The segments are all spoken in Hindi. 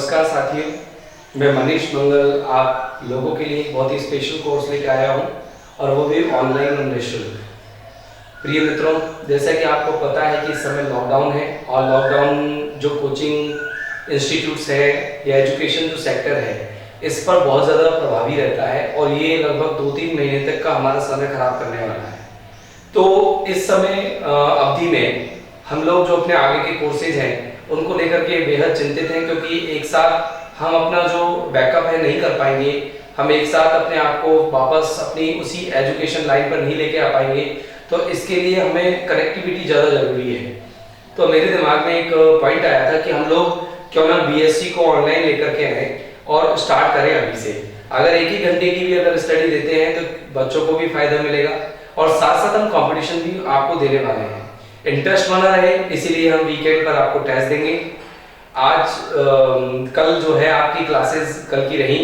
नमस्कार साथियों, मैं मनीष मंगल आप लोगों के लिए एक बहुत ही स्पेशल कोर्स लेके आया हूं और वो भी ऑनलाइन और निःशुल्क। प्रिय मित्रों, जैसा कि आपको पता है कि इस समय लॉकडाउन है और लॉकडाउन जो कोचिंग इंस्टीट्यूट्स है या एजुकेशन जो सेक्टर है इस पर बहुत ज़्यादा प्रभावी रहता है और ये लगभग 2-3 महीने तक का हमारा समय खराब करने वाला है। तो इस समय अवधि में हम लोग जो अपने आगे के कोर्सेज हैं उनको लेकर के बेहद चिंतित हैं, क्योंकि एक साथ हम अपना जो बैकअप है नहीं कर पाएंगे, हम एक साथ अपने आप को वापस अपनी उसी एजुकेशन लाइन पर नहीं लेके आ पाएंगे। तो इसके लिए हमें कनेक्टिविटी ज़्यादा ज़रूरी है। तो मेरे दिमाग में एक पॉइंट आया था कि हम लोग क्यों ना बीएससी को ऑनलाइन लेकर के आए और स्टार्ट करें अभी से। अगर 1 घंटे की भी अगर स्टडी देते हैं तो बच्चों को भी फायदा मिलेगा और साथ साथ हम कंपटीशन भी आपको देने वाले हैं। इंटरेस्ट बना रहे इसीलिए हम वीकेंड पर आपको टेस्ट देंगे। आज कल जो है आपकी क्लासेस कल की रही,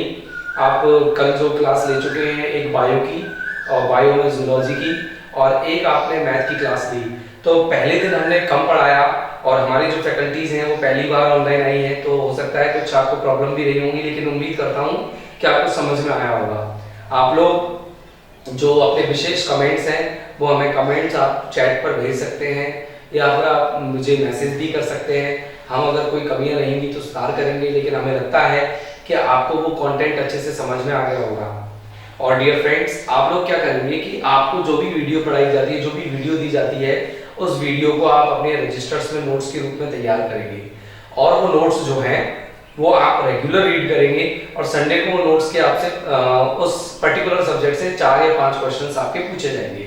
आप कल जो क्लास ले चुके हैं एक बायो की और बायो में जूलॉजी की और एक आपने मैथ की क्लास ली। तो पहले दिन हमने कम पढ़ाया और हमारी जो फैकल्टीज हैं वो पहली बार ऑनलाइन आई हैं, तो हो सकता है कुछ आपको प्रॉब्लम भी रही होंगी, लेकिन उम्मीद करता हूँ कि आपको समझ में आया होगा। आप लोग जो अपने विशेष कमेंट्स हैं वो हमें कमेंट्स आप चैट पर भेज सकते हैं या फिर आप मुझे मैसेज भी कर सकते हैं। हम अगर कोई कमियां रहेंगी तो सुधार करेंगे, लेकिन हमें लगता है कि आपको वो कंटेंट अच्छे से समझ में आ गया होगा। और डियर फ्रेंड्स, आप लोग क्या करेंगे कि आपको जो भी वीडियो पढ़ाई जाती है, जो भी वीडियो दी जाती है, उस वीडियो को आप अपने रजिस्टर्स में नोट्स के रूप में तैयार करेंगे और वो नोट्स जो हैं वो आप रेगुलर रीड करेंगे और संडे को नोट्स के आपसे उस पर्टिकुलर सब्जेक्ट से 4 या 5 क्वेश्चंस आपके पूछे जाएंगे।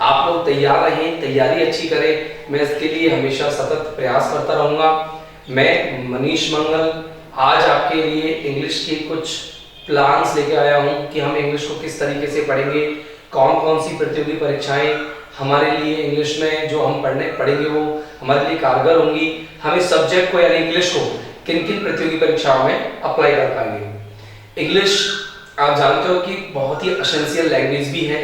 आप लोग तैयार रहें, तैयारी अच्छी करें। मैं इसके लिए हमेशा सतत प्रयास करता रहूंगा। मैं मनीष मंगल आज आपके लिए इंग्लिश के कुछ प्लान्स लेके आया हूं कि हम इंग्लिश को किस तरीके से पढ़ेंगे, कौन कौन सी प्रतियोगी परीक्षाएं हमारे लिए इंग्लिश में जो हम पढ़ेंगे वो हमारे लिए कारगर होंगी, हम इस सब्जेक्ट को यानी इंग्लिश को किन किन प्रतियोगी परीक्षाओं में अप्लाई कर पाएंगे। इंग्लिश आप जानते हो कि बहुत ही एसेंशियल लैंग्वेज भी है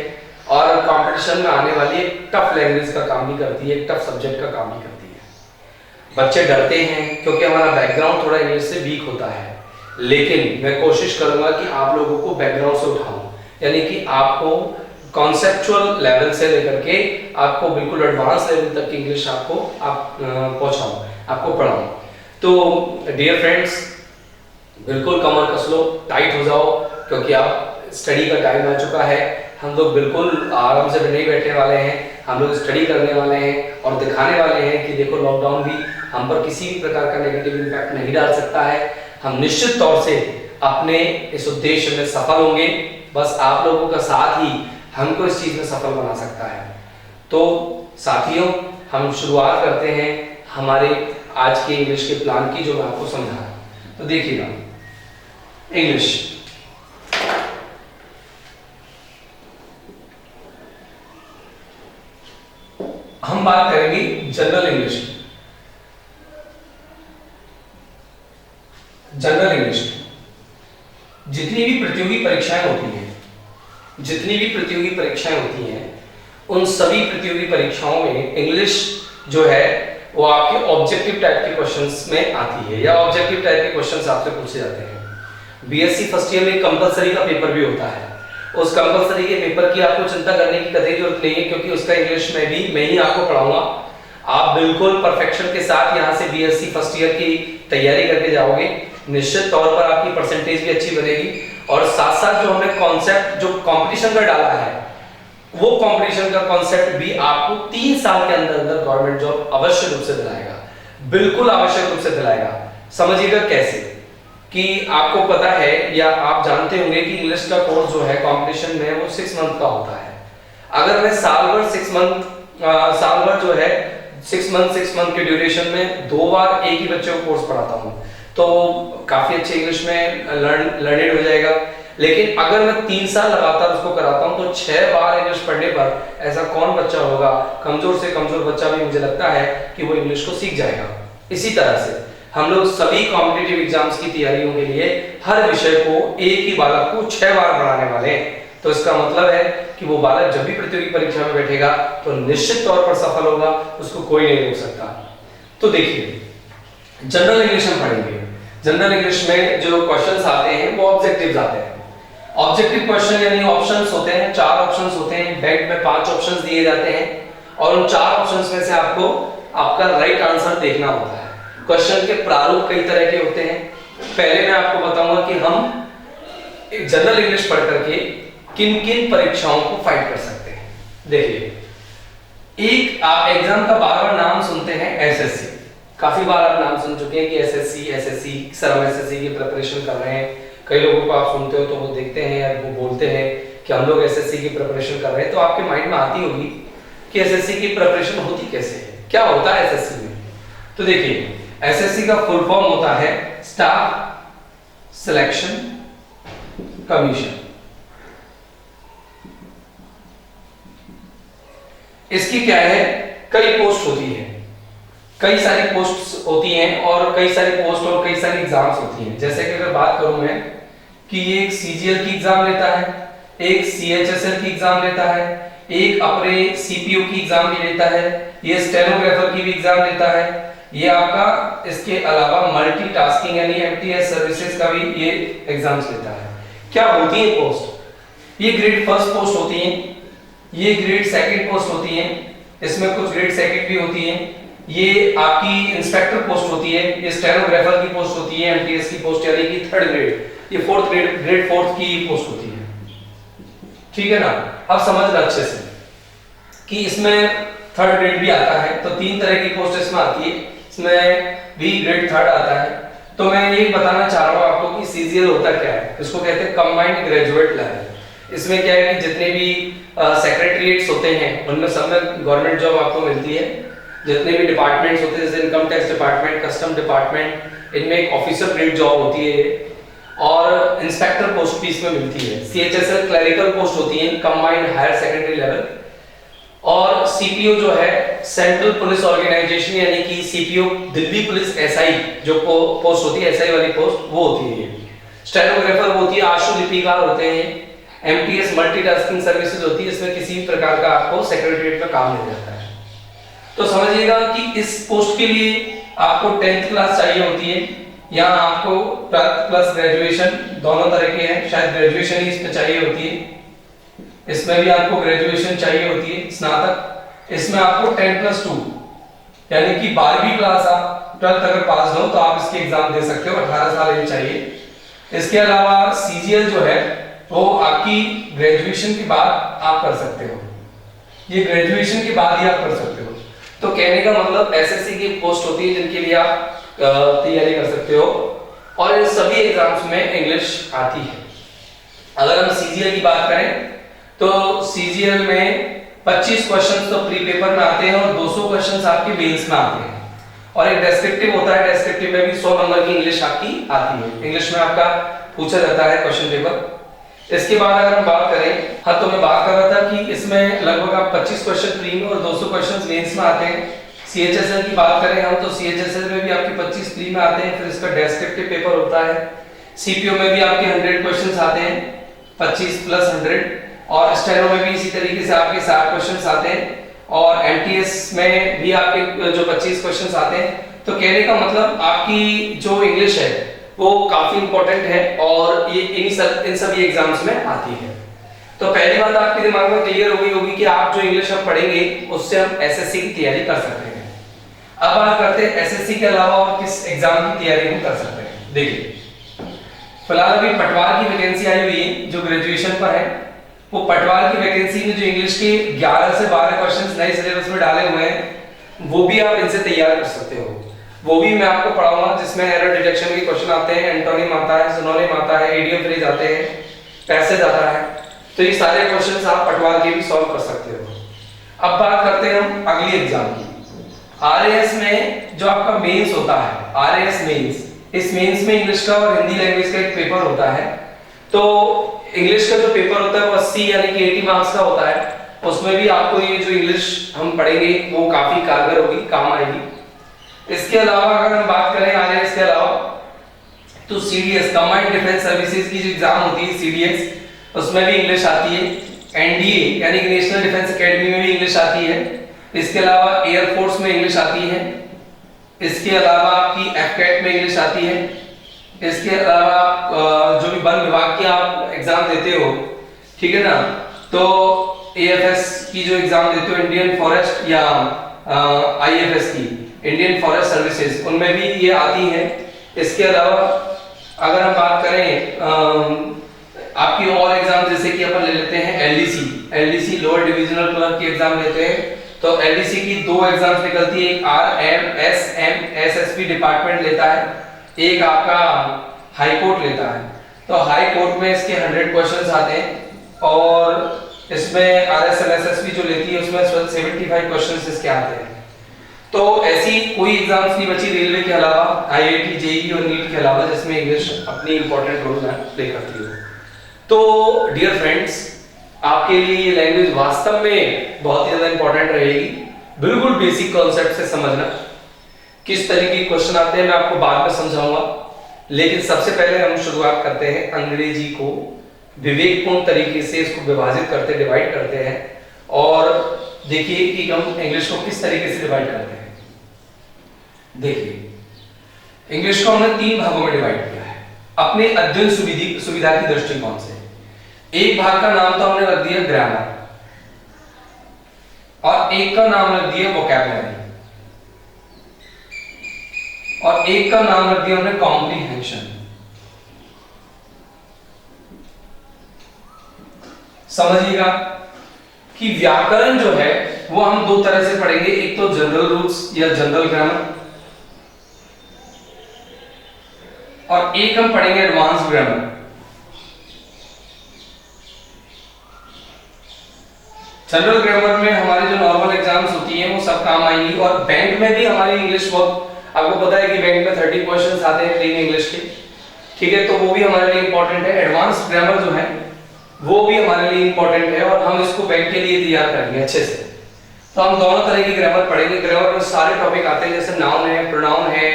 और कंपटीशन में आने वाली एक टफ लैंग्वेज का काम भी करती है, एक टफ सब्जेक्ट का काम भी करती है। बच्चे डरते हैं क्योंकि हमारा बैकग्राउंड थोड़ा इंग्लिश से वीक होता है, लेकिन मैं कोशिश करूंगा कि आप लोगों को बैकग्राउंड से उठाऊं, यानी कि आपको कॉन्सेप्चुअल लेवल से लेकर के आपको बिल्कुल एडवांस लेवल तक इंग्लिश आपको पहुंचाऊं, आपको पढ़ाऊं। तो डियर फ्रेंड्स, बिल्कुल कमर कस लो, टाइट हो जाओ, क्योंकि आप स्टडी का टाइम आ चुका है। हम लोग बिल्कुल आराम से नहीं बैठने वाले हैं, हम लोग स्टडी करने वाले हैं और दिखाने वाले हैं कि देखो लॉकडाउन भी हम पर किसी भी प्रकार का नेगेटिव इम्पैक्ट नहीं डाल सकता है। हम निश्चित तौर से अपने इस उद्देश्य में सफल होंगे, बस आप लोगों का साथ ही हमको इस चीज में सफल बना सकता है। तो साथियों, हम शुरुआत करते हैं हमारे आज के इंग्लिश के प्लान की, जो मैं आपको समझा। तो देखिएगा, इंग्लिश हम बात करेंगे जनरल इंग्लिश की। जनरल इंग्लिश की जितनी भी प्रतियोगी परीक्षाएं होती हैं, उन सभी प्रतियोगी परीक्षाओं में इंग्लिश जो है वो आपके ऑब्जेक्टिव टाइप के क्वेश्चंस में आती है या ऑब्जेक्टिव टाइप के क्वेश्चंस आपसे पूछे जाते हैं। बीएससी फर्स्ट ईयर में कंपलसरी का पेपर भी होता है। उस कंपलसरी के पेपर की आपको चिंता करने की कतई जरूरत नहीं है, क्योंकि उसका इंग्लिश में भी मैं ही आपको पढ़ाऊंगा। आप बिल्कुल परफेक्शन के साथ यहाँ से बीएससी फर्स्ट ईयर की तैयारी करके जाओगे। निश्चित तौर पर आपकी परसेंटेज भी अच्छी बनेगी और साथ साथ जो हमने कॉन्सेप्ट जो कंपटीशन का डाला है, वो कंपटीशन का कॉन्सेप्ट भी आपको 3 साल के अंदर अंदर गवर्नमेंट जॉब अवश्य रूप से दिलाएगा, बिल्कुल आवश्यक रूप से दिलाएगा। समझिएगा कैसे कि आपको पता है या आप जानते होंगे कि इंग्लिश का कोर्स जो है कंपटीशन में वो 6 मंथ का होता है। अगर मैं साल भर 6 जो है 6 मंथ के ड्यूरेशन में 2 बार एक ही बच्चे को कोर्स पढ़ाता हूँ तो काफी अच्छे इंग्लिश में लर्नेड हो जाएगा। लेकिन अगर मैं 3 साल लगातार उसको कराता हूं तो 6 बार इंग्लिश पढ़ने पर ऐसा कौन बच्चा होगा, कमजोर से कमजोर बच्चा भी मुझे लगता है कि वो इंग्लिश को सीख जाएगा। इसी तरह से हम लोग सभी कॉम्पिटिटिव एग्जाम्स की तैयारियों के लिए हर विषय को एक ही बालक को 6 बार पढ़ाने वाले हैं। तो इसका मतलब है कि वो बालक जब भी प्रतियोगी परीक्षा में बैठेगा तो निश्चित तौर पर सफल होगा, उसको कोई नहीं रोक सकता। तो देखिए, जनरल इंग्लिश हम पढ़ेंगे। जनरल इंग्लिश में जो क्वेश्चंस आते हैं वो ऑब्जेक्टिव्स आते हैं। ऑब्जेक्टिव क्वेश्चन यानी ऑप्शंस होते हैं, 4 ऑप्शंस होते हैं, बैंक में 5 ऑप्शंस दिए जाते हैं और उन 4 ऑप्शंस में से आपको आपका राइट आंसर देखना होता है। क्वेश्चन के प्रारूप कई तरह के होते हैं। पहले मैं आपको बताऊंगा कि हम जनरल इंग्लिश पढ़ करके किन किन परीक्षाओं को फाइट कर सकते हैं। देखिए, एक आप एग्जाम का बार बार नाम सुनते हैं एसएससी, काफी बार आप नाम सुन चुके हैं कि एसएससी सर हम एसएससी की प्रिपरेशन कर रहे हैं। कई लोगों को आप सुनते हो तो वो देखते हैं या वो बोलते हैं कि हम लोग एसएससी की प्रिपरेशन कर रहे हैं, तो आपके माइंड में आती होगी कि एसएससी की प्रिपरेशन होती कैसे है, क्या होता है एसएससी में। तो देखिए, एसएससी का फुल फॉर्म होता है स्टाफ सिलेक्शन कमीशन। इसकी क्या है, कई पोस्ट होती है, कई सारी पोस्ट्स होती हैं और कई सारी पोस्ट और कई सारी एग्जाम्स होती हैं। जैसे कि अगर बात करूं मैं कि ये एक सीजीएल की एग्जाम लेता है, एक सीएचएसएल की एग्जाम लेता है, एक अपने सीपीयू की एग्जाम भी लेता है, ये स्टेनोग्राफर की भी एग्जाम लेता है, ये आपका इसके अलावा मल्टीटास्किंग यानी एमटीएस सर्विसेज का भी ये एग्जाम्स लेता है। क्या होती है पोस्ट, ये ग्रेड फर्स्ट पोस्ट होती है, ये ग्रेड सेकंड पोस्ट होती है, इसमें कुछ ग्रेड सेकंड भी होती है, ये आपकी इंस्पेक्टर पोस्ट होती है, ये स्टेनोग्राफर की पोस्ट होती है, एमटीएस की पोस्ट यानी कि थर्ड ग्रेड, ये फोर्थ ग्रेड फोर्थ की पोस्ट होती है। ठीक है ना, अब समझ लो अच्छे से कि इसमें थर्ड ग्रेड भी आता है, तो 3 तरह की पोस्ट इसमें आती है, इसमें भी ग्रेड थर्ड आता है। तो मैं ये बताना चाह रहा हूँ आपको कि सीजीएल होता क्या है, इसको कहते हैं कंबाइंड ग्रेजुएट लेवल। इसमें क्या है कि जितने भी सेक्रेटरीट्स होते हैं उनमें सब में गवर्नमेंट जॉब आपको मिलती है। जितने भी डिपार्टमेंट्स होते हैं जैसे income tax department, custom department, इनमें एक ऑफिसर ग्रेड जॉब होती है और इंस्पेक्टर पोस्ट भी इसमें मिलती है। सीएचएसएल क्लरिकल पोस्ट होती है, कंबाइंड हायर सेकेंडरी लेवल। और सीपीओ जो है सेंट्रल पुलिस ऑर्गेनाइजेशन यानी कि सीपीओ दिल्ली पुलिस एसआई जो पोस्ट होती है, एसआई वाली पोस्ट वो होती है। स्टेनोग्राफर होती है, आशुलिपिकार होते हैं, एमटीएस मल्टीटास्किंग सर्विसेज होती है, इसमें किसी भी प्रकार का आपको सेक्रेटरीट में काम मिल जाता है। तो समझिएगा कि इस पोस्ट के लिए आपको 10th क्लास चाहिए होती है, यहाँ आपको 12th प्लस ग्रेजुएशन दोनों तरह के हैं, शायद ग्रेजुएशन ही इसमें चाहिए होती है, इसमें भी आपको ग्रेजुएशन चाहिए होती है स्नातक। इसमें आपको 10+2 यानी कि 12वीं क्लास आप 12th अगर पास हो तो आप इसके एग्जाम दे सकते हो, 18 साल एज चाहिए। इसके अलावा सीजीएल जो है वो आपकी ग्रेजुएशन के बाद आप कर सकते हो, ये ग्रेजुएशन के बाद ही आप कर सकते हो। तो कहने का मतलब एसएससी की पोस्ट होती है जिनके लिए आप तैयारी कर सकते हो और इन सभी एग्जाम्स में इंग्लिश आती है। अगर हम सीजीएल की बात करें तो सीजीएल में 25 क्वेश्चंस तो प्री पेपर में आते हैं और 200 क्वेश्चंस आपके मेंस में आते हैं और एक डेस्क्रिप्टिव होता है, डेस्क्रिप्टिव में भी 100 नंबर की इंग्लिश आपकी आती है। इंग्लिश में आपका पूछा जाता है क्वेश्चन पेपर। इसके बाद अगर हम बात करें, हाँ तो मैं बात कर रहा था कि इसमें लगभग आप 25 क्वेश्चन प्री में और 200 क्वेश्चन मेंस में आते हैं। सीएचएसएल की बात करें हम तो सीएचएसएल में भी आपके 25 प्री में आते हैं, फिर इसका डेस्क्रिप्टिव पेपर होता है। सीपीओ में भी आपके 100 क्वेश्चंस आते हैं, 25 + 100, और स्टेनो में भी इसी तरीके से आपके 60 क्वेश्चंस आते हैं और एमटीएस में भी आपके जो 25 क्वेश्चंस आते हैं। तो कहने का मतलब आपकी जो इंग्लिश है वो काफी इंपॉर्टेंट है और ये इन सभी एग्जाम्स में आती है। तो पहली बात आपके दिमाग में क्लियर हो गई होगी कि आप जो इंग्लिश अब पढ़ेंगे उससे हम एसएससी की तैयारी कर सकते हैं। अब बात करते हैं एसएससी के अलावा और किस एग्जाम की तैयारी हम कर सकते हैं। देखिए, फिलहाल अभी पटवार की वैकेंसी आई हुई है जो ग्रेजुएशन पर है। वो पटवार की वैकेंसी में जो इंग्लिश के 11 से 12 क्वेश्चंस नए सिलेबस में डाले हुए हैं वो भी आप इनसे तैयार कर सकते हो। वो भी मैं आपको पढ़ाऊंगा जिसमें एरर डिटेक्शन के क्वेश्चन आते हैं, एंटोनिम आता है, सिनोनिम आता है, इडियम फ्रेज आते हैं, पैसेज आता है। तो ये सारे क्वेश्चंस आप पटवार के भी सॉल्व कर सकते हो। अब बात करते हैं हम अगली एग्जाम की। आरएएस में जो आपका मेंस होता है, आरएएस मेंस, इस मेंस में इंग्लिश का और हिंदी लैंग्वेज का एक पेपर होता है। तो इंग्लिश का जो पेपर होता है वो 80 यानी कि 80 मार्क्स का होता है। उसमें भी आपको ये जो इंग्लिश हम पढ़ेंगे वो काफी कारगर होगी, काम आएगी। इसके अलावा अगर हम बात करें आरएएस के अलावा तो सीडीएस कंबाइंड डिफेंस सर्विसेज की जो एग्जाम होती है सीडीएस, उसमें भी इंग्लिश आती है। एनडीए यानी कि नेशनल डिफेंस एकेडमी में भी इंग्लिश आती है। इसके अलावा एयरफोर्स में इंग्लिश आती है। इसके अलावा आपकी एफकेट में इंग्लिश आती है। इसके अलावा आप जो भी वन विभाग की आप एग्जाम देते हो, ठीक है ना, तो एएफएस की जो एग्जाम देते हो, इंडियन फॉरेस्ट या आईएफएस की, इंडियन फॉरेस्ट सर्विसेज, उनमें भी ये आती है। इसके अलावा अगर हम बात करें आपकी और एग्जाम, जैसे कि अपन ले लेते हैं एलडीसी लोअर डिविजनल क्लर्क की एग्जाम लेते हैं, तो एलडीसी की दो एग्जाम्स निकलती है, एक आरएमएसएम एसएसपी डिपार्टमेंट लेता है, एक आपका हाई कोर्ट लेता है। तो हाई कोर्ट में इसके 100 क्वेश्चंस आते हैं और इसमें आरएसएम एसएसपी जो लेती है उसमें 75 क्वेश्चंस इसके आते हैं। तो ऐसी कोई एग्जाम्स नहीं बची रेलवे के अलावा, आईआईटी, जेईई और नीट के अलावा, जिसमें इंग्लिश अपनी इंपॉर्टेंट रोल प्ले करती है। तो डियर फ्रेंड्स, आपके लिए ये लैंग्वेज वास्तव में बहुत ही ज्यादा इंपॉर्टेंट रहेगी। बिल्कुल बेसिक कॉन्सेप्ट से समझना, किस तरीके के क्वेश्चन आते हैं मैं आपको बाद में समझाऊंगा, लेकिन सबसे पहले हम शुरुआत करते हैं अंग्रेजी को विवेकपूर्ण तरीके से इसको विभाजित करते, डिवाइड करते हैं, और देखिए कि हम इंग्लिश को किस तरीके से डिवाइड करते हैं। देखिए, इंग्लिश को हमने 3 भागों में डिवाइड किया है अपने अध्ययन सुविधा की दृष्टिकोण से। एक भाग का नाम तो हमने रख दिया ग्रामर, और एक का नाम रख दिया वोकैबुलरी, और एक का नाम रख दिया हमने कॉम्प्रीहेंशन। समझिएगा कि व्याकरण जो है वो हम 2 तरह से पढ़ेंगे, एक तो जनरल रूल्स या जनरल ग्रामर, और एक हम पढ़ेंगे एडवांस ग्रामर। जनरल ग्रामर में हमारे जो नॉर्मल एग्जाम्स होती हैं वो सब काम आएंगी, और बैंक में भी हमारी इंग्लिश बहुत, आपको पता है कि बैंक में 30 क्वेश्चंस आते हैं प्लेन इंग्लिश के, ठीक है, तो वो भी हमारे लिए इंपॉर्टेंट है। एडवांस ग्रामर जो है वो भी हमारे लिए इंपॉर्टेंट है, और हम इसको बैंक के लिए तैयार करेंगे अच्छे से। तो हम दोनों तरह की ग्रामर पढ़ेंगे। ग्रामर में सारे टॉपिक आते हैं, जैसे नाउन है, प्रोनाउन है,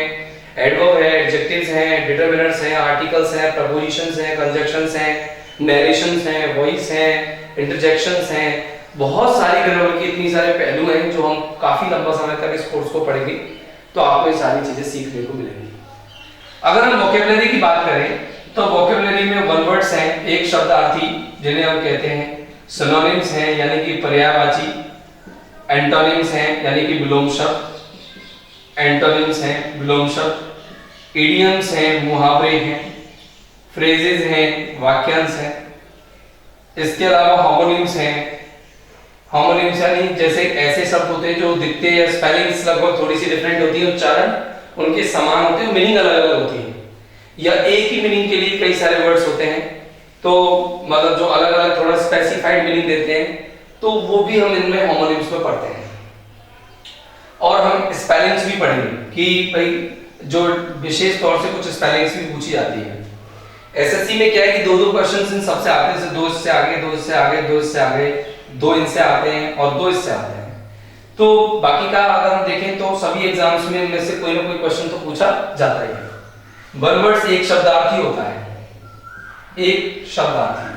एडवर्ब है, एडजेक्टिव्स हैं, डिटरमिनर्स हैं, आर्टिकल्स हैं, प्रपोजिशंस हैं, कंजक्शंस हैं, नरेशंस हैं, वॉइस हैं, इंटरजेक्शंस हैं, बहुत सारी ग्रामर की इतनी सारे पहलू हैं जो हम काफी लंबा समय तक इस कोर्स को पढ़ेंगे, तो आपको ये सारी चीजें सीखने को मिलेंगी। अगर हम वोकैबुलरी की बात करें तो वोकैबुलरी में वन वर्ड्स हैं, एक शब्दार्थी जिन्हें हम कहते हैं, सिनोनिम्स हैं यानी कि पर्यायवाची, एंटोनिम्स हैं यानी कि विलोम शब्द, एंटोनिम्स हैं विलोम शब्द, इडियम्स हैं मुहावरे हैं, फ्रेजेस हैं वाक्यांश हैं। इसके अलावा होमोनिम्स हैं। होमोनिम्स यानी जैसे ऐसे शब्द होते हैं जो दिखते हैं, स्पेलिंग्स लगभग थोड़ी सी डिफरेंट होती है, उच्चारण उनके समान होते हैं, मीनिंग अलग अलग होती है, या एक ही मीनिंग के लिए कई सारे वर्ड्स होते हैं, तो मतलब जो अलग अलग थोड़ा स्पेसिफाइड मीनिंग देते हैं, तो वो भी हम इनमें होमोनिम्स में पढ़ते हैं। और हम स्पेलिंग्स भी पढ़ेंगे कि भाई जो विशेष तौर से कुछ स्पेलिंग्स भी पूछी जाती है। एसएससी में क्या है कि 2-2 क्वेश्चंस इन सबसे आते हैं, 2 इससे आगे, 2 इससे आगे, 2 इससे आगे, 2 इनसे आते हैं और 2 इससे आते हैं। तो बाकी का अगर हम देखें तो सभी एग्जाम्स में इनमें से कोई ना कोई क्वेश्चन तो पूछा जाता ही है। वन वर्ड्स एक शब्दार्थी होता है, एक शब्दार्थी।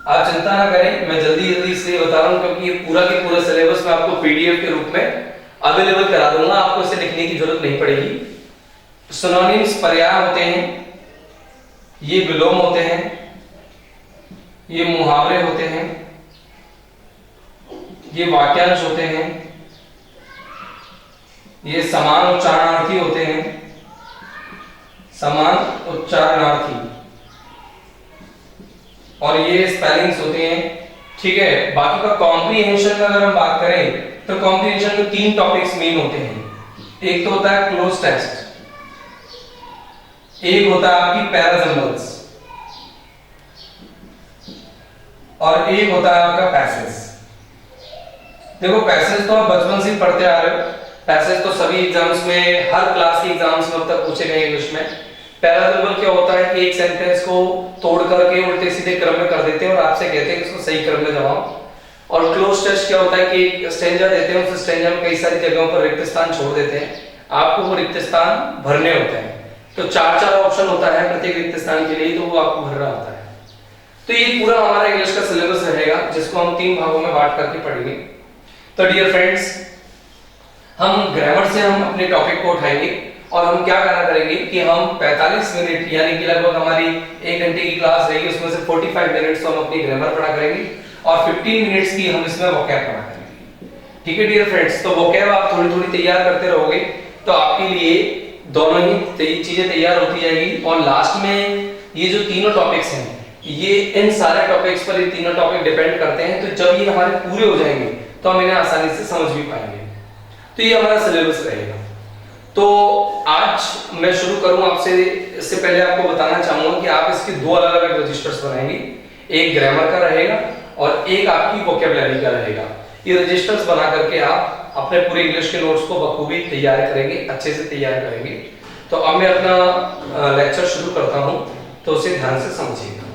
आप चिंता ना करें, मैं जल्दी जल्दी इसलिए बता रहा हूं क्योंकि ये पूरा के पूरा सिलेबस मैं आपको पीडीएफ के रूप में अवेलेबल करा दूंगा, आपको इसे लिखने की जरूरत नहीं पड़ेगी। सिनोनिम्स पर्याय होते हैं, ये विलोम होते हैं, ये मुहावरे होते हैं, ये वाक्यांश होते हैं, ये समान उच्चारणार्थी होते हैं, समान उच्चारणार्थी, और ये स्पेलिंग्स होते हैं, ठीक है। बाकी का कॉम्प्रीहेंशन में अगर हम बात करें तो कॉम्प्रीहेंशन में 3 टॉपिक्स मेन होते हैं। एक तो होता है क्लोज टेक्स्ट, एक होता है आपकी पैराजम्बल्स, और एक होता है आपका पैसेज। देखो पैसेज तो आप बचपन से पढ़ते आ रहे हो, पैसेज तो सभी एग्जाम्स में, हर क्लास के एग्जाम्स में अब तक पूछे गए इंग्लिश में। पैराजम्बल क्या होता है कि एक सेंटेंस को तोड़ करके उल्टे सीधे क्रम में कर देते हैं और आपसे कहते हैं कि इसको सही क्रम में जमाओ। और क्लोज टेस्ट क्या होता है कि एक स्टेंजा देते हैं, उस स्टेंजा में कई सारी जगहों पर रिक्त स्थान छोड़ देते हैं, आपको वो रिक्त स्थान भरने होते हैं। तो 4-4 ऑप्शन होता है प्रत्येक रिक्त स्थान के लिए, तो वो आपको भरना होता है। तो ये पूरा हमारा इंग्लिश का सिलेबस रहेगा, जिसको हम 3 भागों में बांट करके पढ़ेंगे। तो डियर फ्रेंड्स, हम ग्रामर से हम अपने टॉपिक को उठाएंगे और हम क्या करना करेंगे कि हम 45 मिनट यानी कि लगभग हमारी 1 घंटे की क्लास रहेगी, उसमें से 45 मिनट्स तो हम अपनी ग्रामर पढ़ा करेंगे और 15 मिनट्स की हम इसमें वोकैब पढ़ा करेंगे। ठीक है डियर फ्रेंड्स, तो वोकैब आप थोड़ी थोड़ी तैयार करते रहोगे तो आपके लिए दोनों ही चीजें तैयार होती जाएगी। और लास्ट में ये जो तीनों टॉपिक्स हैं, ये इन सारे टॉपिक्स पर ये तीनों टॉपिक डिपेंड करते हैं, तो जब ये हमारे पूरे हो जाएंगे तो हम इन्हें आसानी से समझ भी पाएंगे। तो ये हमारा सिलेबस रहेगा। तो आज मैं शुरू करूं आपसे, इससे पहले आपको बताना चाहूंगा कि आप इसके दो अलग अलग रजिस्टर्स बनाएंगे, एक ग्रामर का रहेगा और एक आपकी वोकैबुलरी का रहेगा। ये रजिस्टर्स बना करके आप अपने पूरे इंग्लिश के नोट्स को बखूबी तैयार करेंगे, अच्छे से तैयार करेंगे। तो अब मैं अपना लेक्चर शुरू करता हूं, तो उसे ध्यान से समझिएगा।